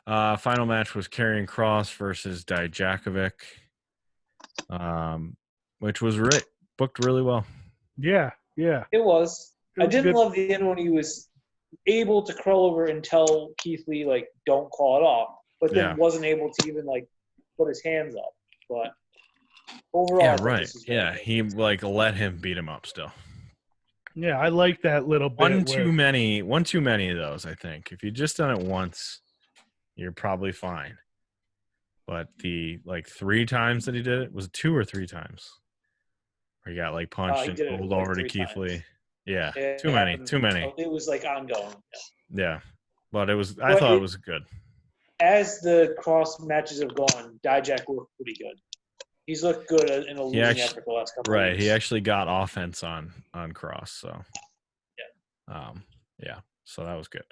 Final match was Karrion Kross versus Dijakovic, which was booked really well. Yeah. It was. I didn't good. love the end when he was able to crawl over and tell Keith Lee, like, don't call it off, but then wasn't able to even, like, put his hands up. But overall, Yeah, right. Yeah, he, like, let him beat him up still. Yeah, I like that little bit. One too many of those, I think. If you just done it once, you're probably fine. But the, like, 3 times that he did it, was it 2 or 3 times? Where he got, like, punched and rolled over to Keith Lee. Yeah, too many. It was, like, ongoing. Yeah, but I thought it was good. As the cross matches have gone, Dijak looked pretty good. He's looked good in a losing effort the last couple of weeks. He actually got offense on Cross, so so that was good.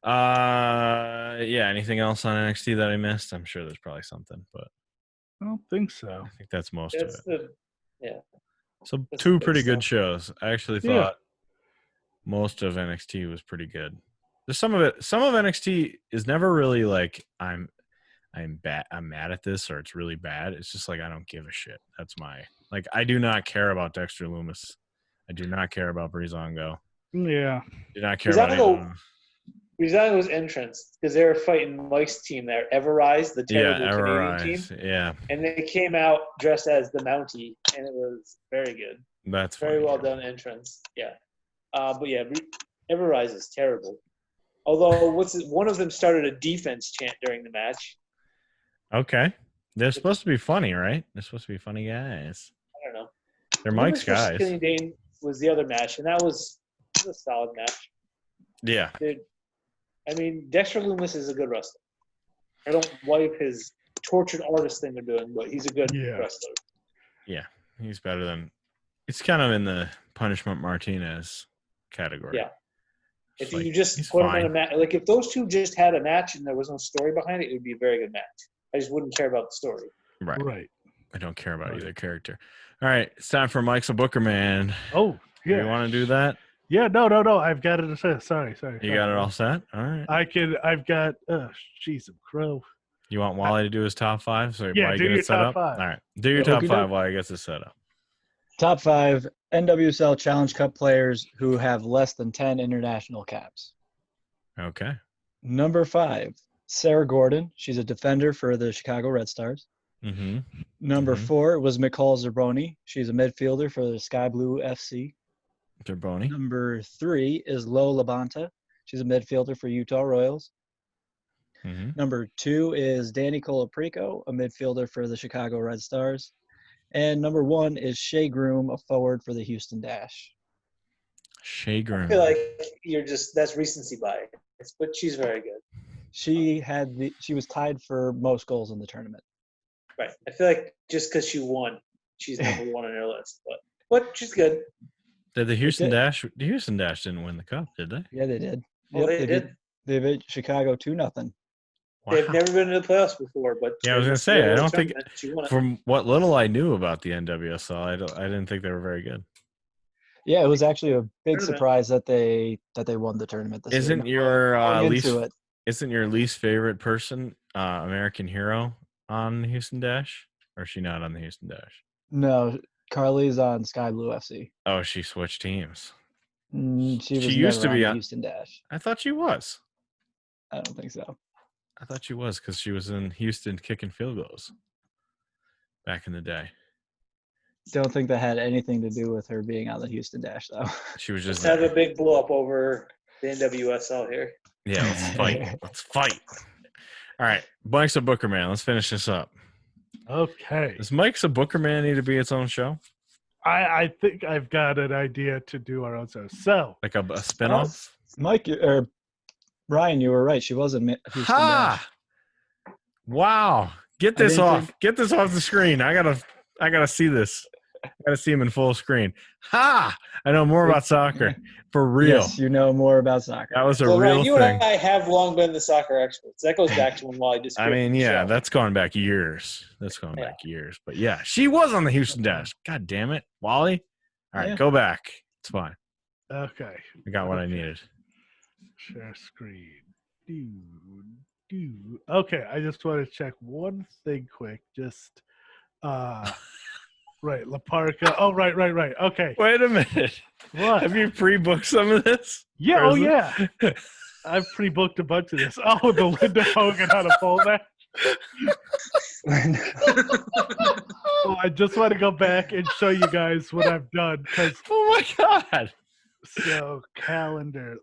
Anything else on NXT that I missed? I'm sure there's probably something, but I don't think so. I think that's most of it. So That's 2 the pretty big good stuff. shows. I actually thought most of NXT was pretty good. There's some of NXT is never really like I'm mad at this or it's really bad. It's just like I don't give a shit. That's I do not care about Dexter Lumis. I do not care about Breezango. Yeah. Do not care about anyone. Breezango's entrance, because they were fighting Mike's team there, Everrise, the terrible Canadian team. Yeah. And they came out dressed as the Mountie, and it was very good. That's very well done entrance. Yeah. But yeah, Everrise is terrible. Although one of them started a defense chant during the match. Okay. They're supposed to be funny, right? They're supposed to be funny guys. I don't know. They're Mike's guys. Skinny Dane was the other match, and that was a solid match. Yeah. Dude, I mean, Dexter Lumis is a good wrestler. I don't like his tortured artist thing they're doing, but he's a good wrestler. Yeah, he's better than – it's kind of in the Punishment Martinez category. Yeah. If you just put them in a match – like if those two just had a match and there was no story behind it, it would be a very good match. I just wouldn't care about the story. Right. I don't care about either character. All right, it's time for Mike's a Bookerman. Oh, yeah. You want to do that? Yeah, no. I've got it set. Sorry. You got it all set? All right. I've got jeez, crow. You want Wally to do his top 5? So yeah, while do you get your it set top up? 5. All right. Do your top 5 while he gets it set up. Top 5 NWSL Challenge Cup players who have less than 10 international caps. Okay. Number 5, Sarah Gordon. She's a defender for the Chicago Red Stars. Mm-hmm. Number 4 was McCall Zerboni. She's a midfielder for the Sky Blue FC. Zerboni. Number 3 is Lo Labonta. She's a midfielder for Utah Royals. Mm-hmm. Number 2 is Danny Colaprico, a midfielder for the Chicago Red Stars. And number 1 is Shea Groom, a forward for the Houston Dash. Shea Groom. I feel like that's recency bias, but she's very good. She was tied for most goals in the tournament. Right. I feel like just because she won, she's number 1 on her list. But she's good. Did the Houston Dash didn't win the cup, did they? Yeah, they did. Well, they did. They beat Chicago 2-0. Wow. They've never been in the playoffs before, but yeah, I was gonna say I don't think from what little I knew about the NWSL, I didn't think they were very good. Yeah, it was actually a big surprise that they won the tournament this Isn't year. Isn't your least favorite person American Hero on the Houston Dash? Or is she not on the Houston Dash? No, Carly's on Sky Blue FC. Oh, she switched teams. She used to be on Houston Dash. I thought she was. I don't think so. I thought she was because she was in Houston kicking field goals back in the day. Don't think that had anything to do with her being on the Houston Dash, though. She was just have a big blow up over the NWSL here. Yeah, let's fight. Let's fight. All right, Mike's a Booker Man. Let's finish this up. Okay. Does Mike's a Booker Man need to be its own show? I think I've got an idea to do our own show. So, Like a spinoff? Mike or Ryan, you were right. She was a Houston Ha! Dash. Wow. Get I this didn't off. think- Get this off the screen. I gotta see this. I gotta see him in full screen. Ha! I know more about soccer. For real. Yes, you know more about soccer. That was a Well, real Ryan, you thing. and I have long been the soccer experts. That goes back to when Wally just. I mean, yeah, that's going back years. But yeah, she was on the Houston Dash. God damn it. Wally? All right, Yeah. go back. It's fine. okay. I got what I needed. Share screen. Okay, I just want to check one thing quick. Just, right, La Parca. Oh, right. Okay. Wait a minute. What? Have you pre-booked some of this? Yeah, Or oh, is it- yeah. I've pre-booked a bunch of this. Oh, the Linda Hogan on a pole match. Well, I just want to go back and show you guys what I've done. Because Oh my God. so calendar,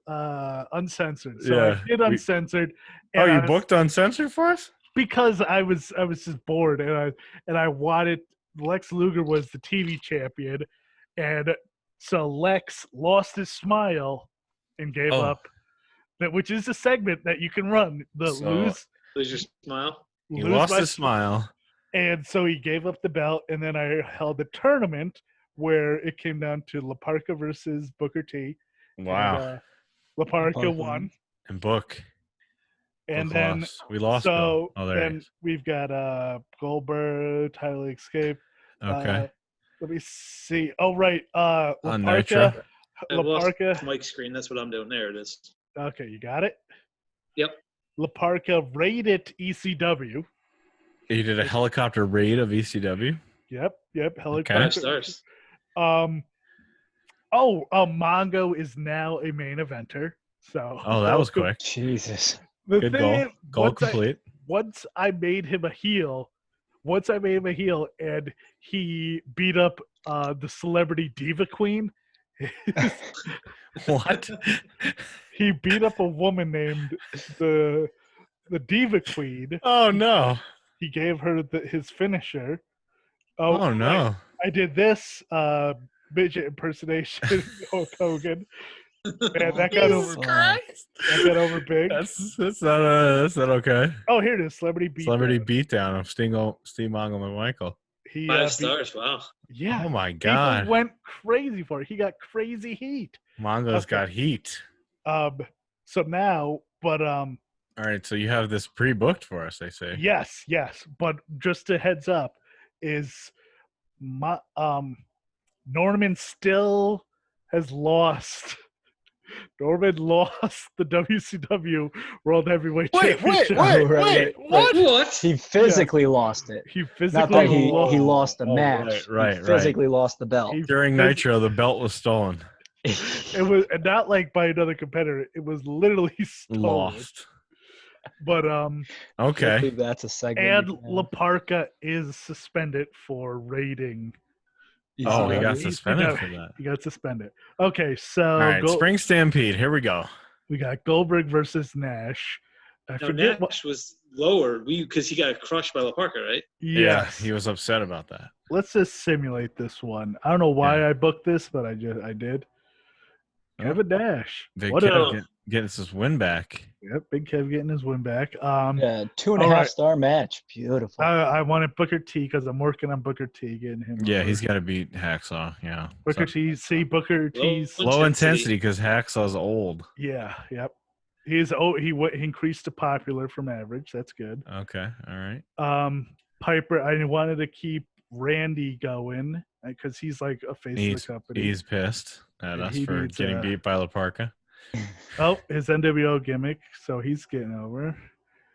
uncensored. So Yeah, I did uncensored. Oh, and you I was- booked Uncensored for us? because I was just bored and I wanted Lex Luger was the TV champion, and so Lex lost his smile and gave Oh. up. That which is a segment that you can run. The So- Lose your smile. He lose lost my- his smile. and so he gave up the belt, and then I held a tournament where it came down to La Parca versus Booker T. Wow. And, La Parca Parca won, And Book. and Book then lost. We lost. so Bill. Oh, there he then is. we've got Goldberg, Tyler Escape. Okay. Let me see. Oh, right. La On Parca. Nitro. I La lost Parca. Mike's screen. That's what I'm doing. There it is. Okay, you got it? Yep. La Parca raided ECW. You did a helicopter raid of ECW. Yep. Okay. Helicopter. 5 stars. Mongo is now a main eventer. So Oh, that was quick. Jesus. The Good thing goal. is, Goal complete. once I made him a heel, and he beat up the celebrity diva queen. What? He beat up a woman named the diva queen. Oh no. He gave her his finisher. Oh no. I did this midget impersonation Hulk Hogan. Man, that got over. Jesus That got over big. That's not okay. Oh, here it is. Celebrity beat. Celebrity beatdown of Steve Mongo McMichael. He 5 beat- stars. Wow. Yeah. Oh my People God. went crazy for it. He got crazy heat. Mongo's Okay. got heat. So now, but All right, so you have this pre-booked for us, they say. yes. But just a heads up is Norman still has lost. Norman lost the WCW World Heavyweight Championship. Right. What? He physically lost it. He Not physically that he lost. lost the Oh, match. right, He physically lost the belt. He During phys- Nitro, the belt was stolen. It was and not like by another competitor. It was literally stolen. Lost. But Okay. Hopefully that's a segment. and we can La have. Parca is suspended for raiding. Oh, he got ECW. suspended for that. He got suspended. Okay, so All right, Spring Stampede. Here we go. we got Goldberg versus Nash. I No, forget what. Nash was lower because he got crushed by La Parca, right? Yes. Yeah, he was upset about that. Let's just simulate this one. I don't know why I booked this, but I did. Oh. Kevin Nash. Big What Kev a, getting his win back. yep, Big Kev getting his win back. Yeah, 2.5 All right. star match. Beautiful. I wanted Booker T because I'm working on Booker T getting him. Yeah, over. he's got to beat Hacksaw. Yeah. Booker So- T. See Booker T's. low intensity because Hacksaw's old. Yeah, yep. He increased to popular from average. That's good. Okay. All right. Piper, I wanted to keep Randy going because he's like a face of the company. He's pissed at us He for needs, getting beat by La Parca. Oh, his NWO gimmick, so he's getting over.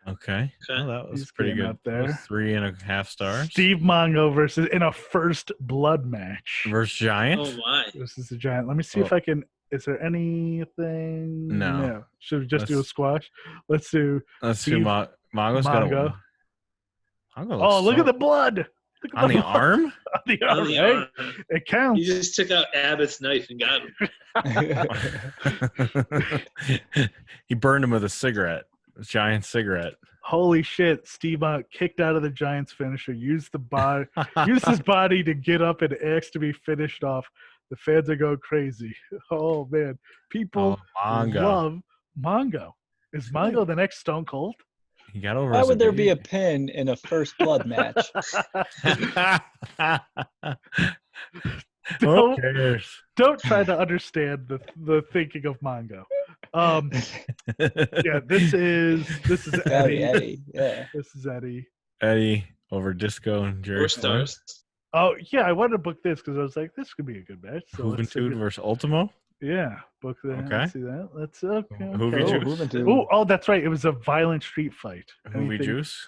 Okay. Well, that was He's pretty getting good. up there. That was 3.5 stars. Steve Mongo versus in a first blood match. Versus Giant. Oh my! This is a giant. Let me see if I can. Is there anything? No. Should we just do a Let's- squash? Let's do. Let's Steve see. Mongo's got Mongo. a. Oh, look at the blood! Look On the arm? On the On arm, the hey, arm. it counts. You just took out Abbott's knife and got him. He burned him with a cigarette. A giant cigarette. Holy shit! Steve kicked out of the Giants finisher. Used his body to get up and ask to be finished off. The fans are going crazy. Oh man, people Mongo. love Mongo. Is Mongo the next Stone Cold? He got over. Why as would there be a baby. pin in a first blood match? Who cares? Don't try to understand the thinking of Mongo. Yeah, this is Eddie. Eddie, yeah. This is Eddie. Eddie over Disco and Jerry Or stars. Oh yeah, I wanted to book this because I was like, this could be a good match. So let's see Juventude versus Ultimo. yeah, book that. Okay. Let's see that. Let's okay. Hoovy okay. Juice. Oh, that's right. It was a violent street fight. Hoovy Juice.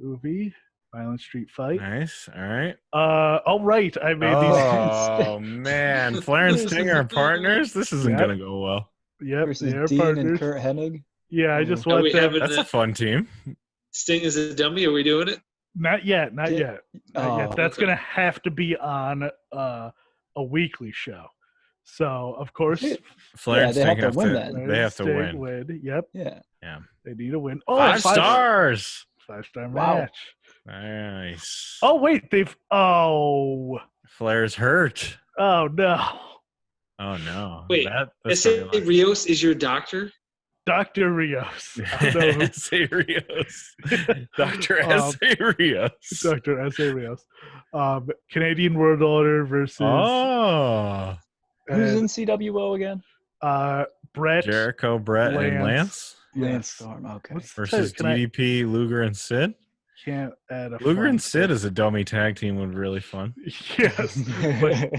Hoovy, violent street fight. Nice. All right. All right. I made Oh man, Flair and Sting are partners. This isn't Yep. gonna go well. these. Yep, Versus they're Dean partners. and Kurt Hennig. Yeah, I just Are want we to. having That's a fun team. Sting is a dummy? Are we doing it? Not yet. Not Yeah. yet. Not yet. Oh, That's okay. gonna have to be on a weekly show. So of course, Flair Yeah, and they Sting have to have win to. then. They have to Sting win. Yep, Yeah. they need a win. Oh, Five stars. 5-star Wow. match. Nice. Oh wait, they've. Oh Flair's hurt. no, Oh no. Wait, That's S.A. Rios is your doctor? Dr. Rios. I don't know who- S.A. Rios. Dr. Um, S.A. Rios. Dr. S.A. Rios. Canadian World Order versus Oh. Who's uh, in CWO again? Brett Jericho, Brett, and Lance Yes. Lance Storm. Okay. What's- versus can I- DDP, Luger, and Sid. Can't add a Luger fun and Sid thing. as a dummy tag team would be really fun. Yes, but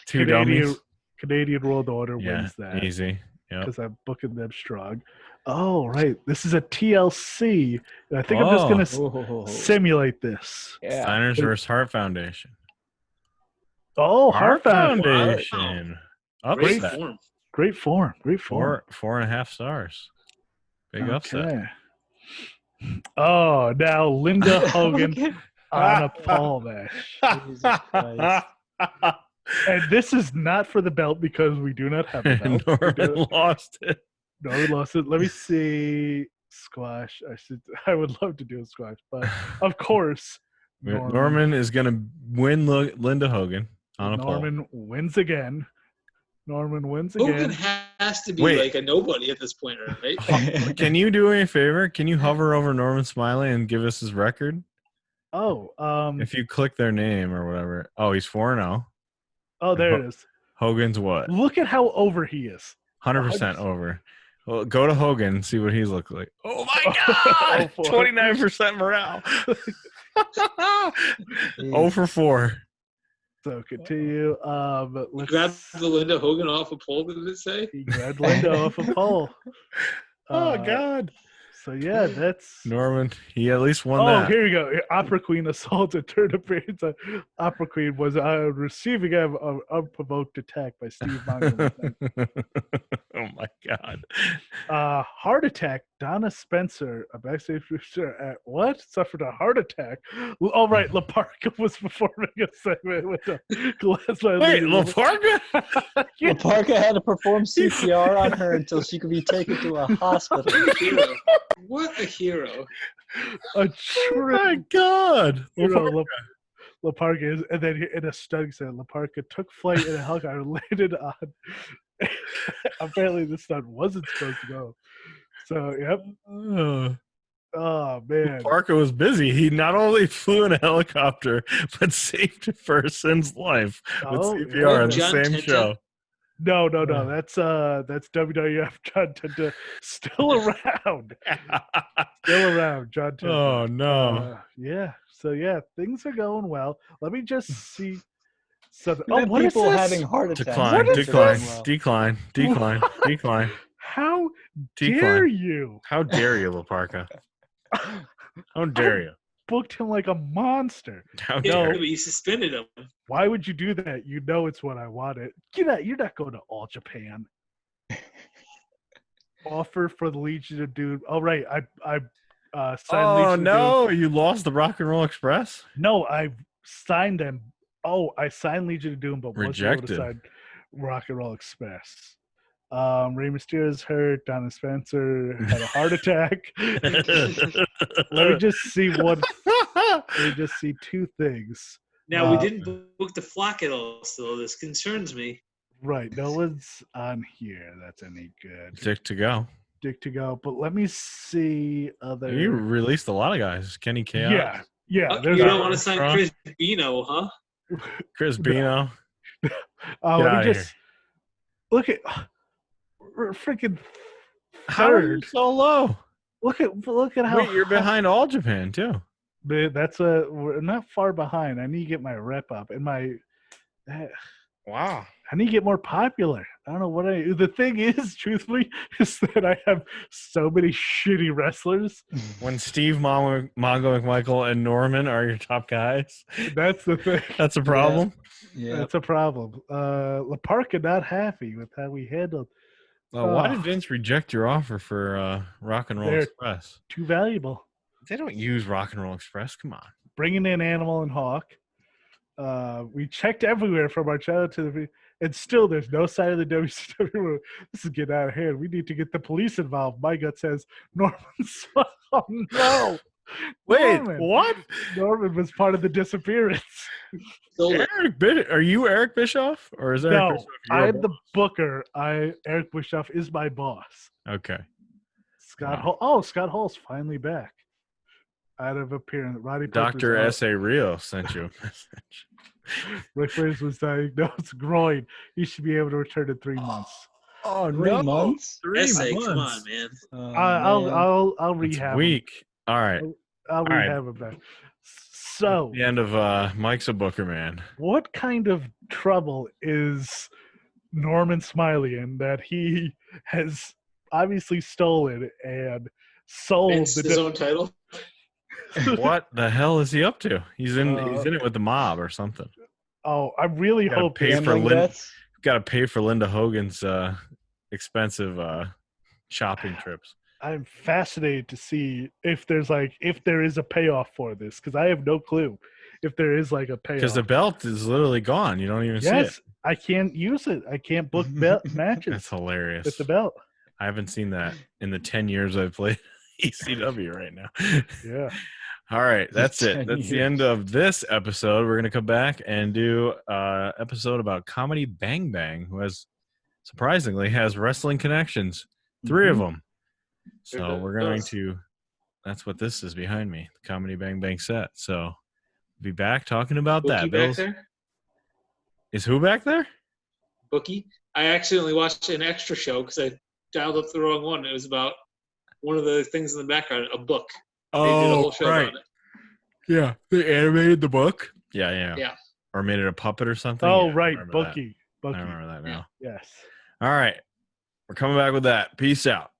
Two dummies. Canadian World Order Yeah, wins that easy. Yep. because I'm booking them strong. Oh right, this is a TLC. And I think I'm just Oh. gonna Oh, simulate this. yeah. Steiners versus Hart Foundation. Oh, Hart Foundation. Great Upset. form. Great form. Great form. 4.5 stars. Big upset. Okay. Oh, now Linda Hogan Okay. on a pole match. Jesus Christ. And this is not for the belt because we do not have a belt. We do- Norman lost it. No, we lost it. Let me see. Squash. I would love to do a squash, but of course, Norman is going to win Linda Hogan on a Norman wins again. Norman wins Hogan again. has to be Wait. like a nobody at this point, right? pole. Can you do me a favor? Can you hover over Norman Smiley and give us his record? Oh, If you click their name or whatever. Oh, he's 4-0. oh, there it is. Hogan's what? Look at how over he is. 100% over. Well, go to Hogan and see what he's look like. Oh my God! Oh, 29% morale. 0 for 4. So continue. Let's Grab the Linda Hogan off a pole, did it say? He grabbed Linda off a pole. Oh God! So yeah, that's. Norman, he at least won Oh, that. here you go. Opera Queen assaulted turned appearance. Opera Queen was receiving an unprovoked attack by Steve Mongo. Oh my God! Heart attack. Donna Spencer, a backstage producer at what? Suffered a heart attack. All right, La Parka was performing a segment with a glass. Wait, LaParca? Yeah. Parker had to perform CPR on her until she could be taken to a hospital. Hero. What a hero. A Oh true my God! hero. La Parka is, and then in a study said La Parka took flight in a helicopter and landed on. Apparently, the stunt wasn't supposed to go. So, yep. Oh man, Parker was busy. He not only flew in a helicopter, but saved a person's life with Oh, CPR on the John same Tenta? show. no. That's WWF John Tenta still around. Still around, John Tenta. Oh no! Yeah. So yeah, things are going well. Let me just see. So Even what is people this? having heart attacks. Decline! What is Decline! this? Decline! Decline! Decline! How Decline! dare you? How dare you, LaParca? How dare you? Booked him like a monster. How Yeah, dare but you? you suspended him. Why would you do that? You know it's what I wanted. You're not going to All Japan. Offer for the Legion of Doom. Oh right, I signed Oh Legion of Doom. no! You lost the Rock and Roll Express. No, I signed them. Oh, I signed Legion of Doom, but wasn't able to Rejected. sign Rock and Roll Express. Rey Mysterio's hurt. Donna Spencer had a heart attack. Let me just see what. Let me just see two things. Now, we didn't book the flock at all, so this concerns me. Right, no one's on here that's any good. Dick to go. Dick to go, but let me see other. You released a lot of guys. Kenny Chaos. Yeah. Oh, There's you don't want to sign Armstrong. Chris Bino, huh? Chris Bino. Oh, Get let outta me just look at we're freaking How are you third. so low? Look at how. Wait, you're behind All Japan too. That's we're not far behind. I need to get my rep up and Wow. I need to get more popular. I don't know what the thing is, truthfully, is that I have so many shitty wrestlers. When Steve, Mongo McMichael, and Norman are your top guys, That's the thing. that's a problem. Yeah. That's a problem. Laparca not happy with how we handled. Why did Vince reject your offer for Rock and Roll They're- Express? Too valuable. They don't use Rock and Roll Express. Come on. Bringing in Animal and Hawk. We checked everywhere from our childhood to the, and still there's no sign of the WCW. This is getting out of hand. We need to get the police involved. My gut says Norman. Oh no! Wait, Norman. what? Norman was part of the disappearance. Are you Eric Bischoff or is Eric No, Bischoff your I'm the boss? booker. Eric Bischoff is my boss. Okay. Scott Wow. Hall. Oh, Scott Hall's finally back. Out of appearance, Roddy Piper's Dr. out. S.A. Rio sent you a message. Rick Flames was diagnosed groin. He should be able to return in 3 months. Oh, 3 months? 3 Essay, months. come on, man. Oh, man. I'll It's rehab him. weak. All right. I'll All right. rehab him back. So, The end of Mike's a Booker Man. what kind of trouble is Norman Smiley in that he has obviously stolen and sold Vince, his own title. What the hell is he up to? He's in Uh, it with the mob or something. Oh, I really Gotta hope pay he's for Gambling Lin- bets? Got to pay for Linda Hogan's expensive shopping trips. I'm fascinated to see if there is a payoff for this because I have no clue if there is like a payoff. Because the belt is literally gone. You don't even see yes, it. I can't use it. I can't book belt That's matches hilarious. with the belt. I haven't seen that in the 10 years I've played ECW right now. Yeah. All right, that's it. 10 That's the years. end of this episode. We're going to come back and do an episode about Comedy Bang Bang, who surprisingly has wrestling connections, 3 of them. So we're going to – that's what this is behind me, the Comedy Bang Bang set. So be back talking about Bookie that. back Bills, there? is who back there? Bookie? I accidentally watched an extra show because I dialed up the wrong one. It was about one of the things in the background, a book. They did a whole show about it. Yeah, they animated the book. Yeah. Yeah. Or made it a puppet or something. Oh, Yeah, I right. remember that. Bookie. I remember that now. Yes. All right. We're coming back with that. Peace out.